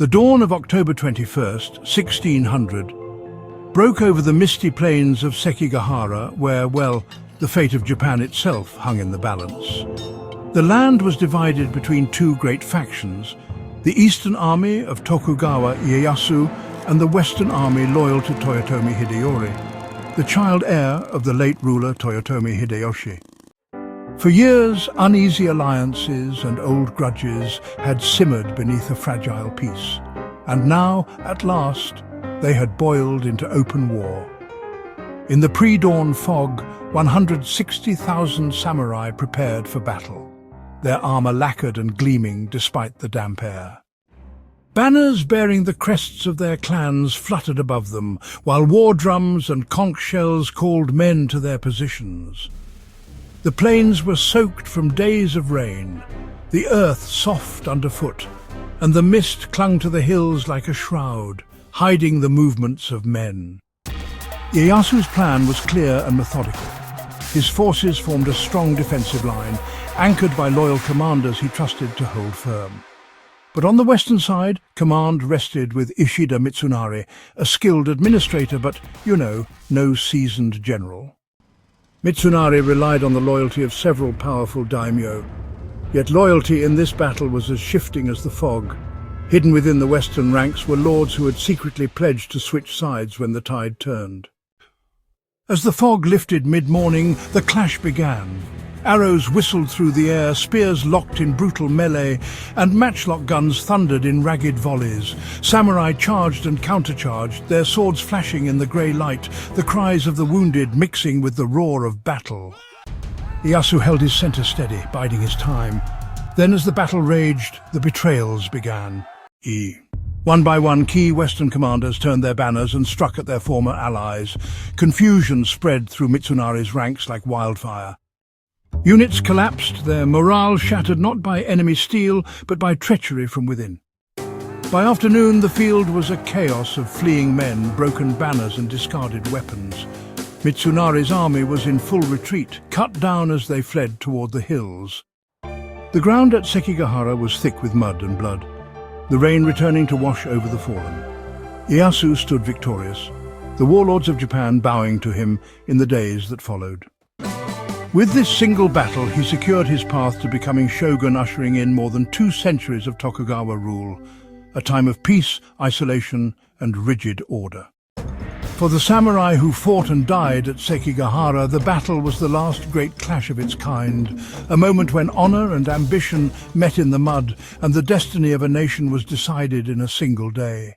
The dawn of October 21st, 1600, broke over the misty plains of Sekigahara where, well, the fate of Japan itself hung in the balance. The land was divided between two great factions, the Eastern Army of Tokugawa Ieyasu and the Western Army loyal to Toyotomi Hideyoshi, the child heir of the late ruler Toyotomi Hideyoshi. For years, uneasy alliances and old grudges had simmered beneath a fragile peace, and now, at last, they had boiled into open war. In the pre-dawn fog, 160,000 samurai prepared for battle, their armor lacquered and gleaming despite the damp air. Banners bearing the crests of their clans fluttered above them, while war drums and conch shells called men to their positions. The plains were soaked from days of rain, the earth soft underfoot, and the mist clung to the hills like a shroud, hiding the movements of men. Ieyasu's plan was clear and methodical. His forces formed a strong defensive line, anchored by loyal commanders he trusted to hold firm. But on the western side, command rested with Ishida Mitsunari, a skilled administrator but, no seasoned general. Mitsunari relied on the loyalty of several powerful daimyo, yet loyalty in this battle was as shifting as the fog. Hidden within the western ranks were lords who had secretly pledged to switch sides when the tide turned. As the fog lifted mid-morning, the clash began. Arrows whistled through the air, spears locked in brutal melee, and matchlock guns thundered in ragged volleys. Samurai charged and countercharged, their swords flashing in the grey light, the cries of the wounded mixing with the roar of battle. Ieyasu held his center steady, biding his time. Then as the battle raged, the betrayals began. One by one, key Western commanders turned their banners and struck at their former allies. Confusion spread through Mitsunari's ranks like wildfire. Units collapsed, their morale shattered not by enemy steel, but by treachery from within. By afternoon, the field was a chaos of fleeing men, broken banners and discarded weapons. Mitsunari's army was in full retreat, cut down as they fled toward the hills. The ground at Sekigahara was thick with mud and blood, the rain returning to wash over the fallen. Ieyasu stood victorious, the warlords of Japan bowing to him in the days that followed. With this single battle, he secured his path to becoming shogun, ushering in more than 2 centuries of Tokugawa rule, a time of peace, isolation, and rigid order. For the samurai who fought and died at Sekigahara, the battle was the last great clash of its kind, a moment when honor and ambition met in the mud, and the destiny of a nation was decided in a single day.